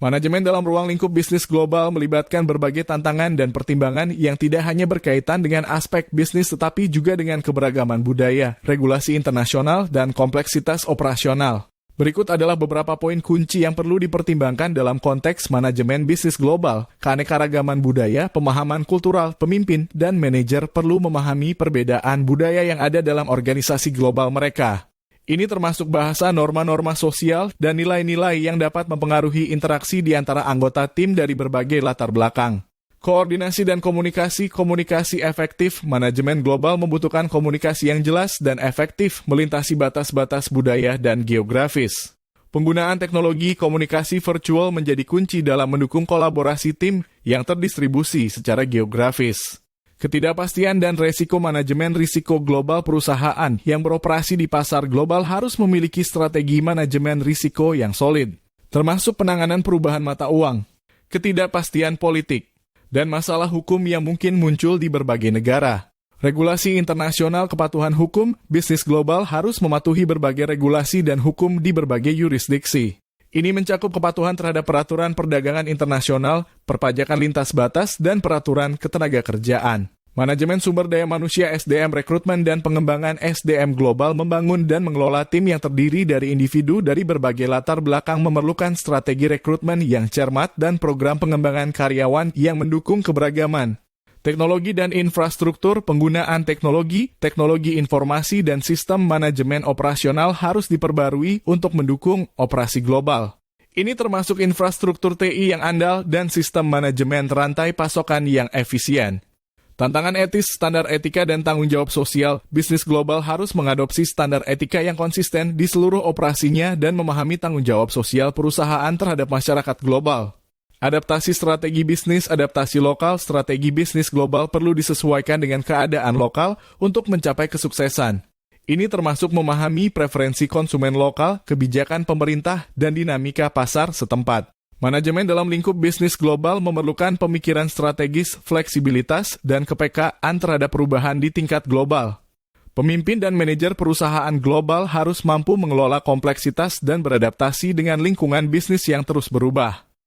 Manajemen dalam ruang lingkup bisnis global melibatkan berbagai tantangan dan pertimbangan yang tidak hanya berkaitan dengan aspek bisnis tetapi juga dengan keberagaman budaya, regulasi internasional, dan kompleksitas operasional. Berikut adalah beberapa poin kunci yang perlu dipertimbangkan dalam konteks manajemen bisnis global. Keanekaragaman budaya, pemahaman kultural, pemimpin, dan manajer perlu memahami perbedaan budaya yang ada dalam organisasi global mereka. Ini termasuk bahasa, norma-norma sosial, dan nilai-nilai yang dapat mempengaruhi interaksi di antara anggota tim dari berbagai latar belakang. Koordinasi dan komunikasi efektif. Manajemen global membutuhkan komunikasi yang jelas dan efektif melintasi batas-batas budaya dan geografis. Penggunaan teknologi komunikasi virtual menjadi kunci dalam mendukung kolaborasi tim yang terdistribusi secara geografis. Ketidakpastian dan resiko. Manajemen risiko global. Perusahaan yang beroperasi di pasar global harus memiliki strategi manajemen risiko yang solid, termasuk penanganan perubahan mata uang, ketidakpastian politik, dan masalah hukum yang mungkin muncul di berbagai negara. Regulasi internasional. Kepatuhan hukum. Bisnis global harus mematuhi berbagai regulasi dan hukum di berbagai yurisdiksi. Ini mencakup kepatuhan terhadap peraturan perdagangan internasional, perpajakan lintas batas, dan peraturan ketenagakerjaan. Manajemen sumber daya manusia SDM. Rekrutmen dan pengembangan SDM global. Membangun dan mengelola tim yang terdiri dari individu dari berbagai latar belakang memerlukan strategi rekrutmen yang cermat dan program pengembangan karyawan yang mendukung keberagaman. Teknologi dan infrastruktur. Penggunaan teknologi informasi dan sistem manajemen operasional harus diperbarui untuk mendukung operasi global. Ini termasuk infrastruktur TI yang andal dan sistem manajemen rantai pasokan yang efisien. Tantangan etis, standar etika, dan tanggung jawab sosial. Bisnis global harus mengadopsi standar etika yang konsisten di seluruh operasinya dan memahami tanggung jawab sosial perusahaan terhadap masyarakat global. Adaptasi strategi bisnis. Adaptasi lokal. Strategi bisnis global perlu disesuaikan dengan keadaan lokal untuk mencapai kesuksesan. Ini termasuk memahami preferensi konsumen lokal, kebijakan pemerintah, dan dinamika pasar setempat. Manajemen dalam lingkup bisnis global memerlukan pemikiran strategis, fleksibilitas, dan kepekaan terhadap perubahan di tingkat global. Pemimpin dan manajer perusahaan global harus mampu mengelola kompleksitas dan beradaptasi dengan lingkungan bisnis yang terus berubah.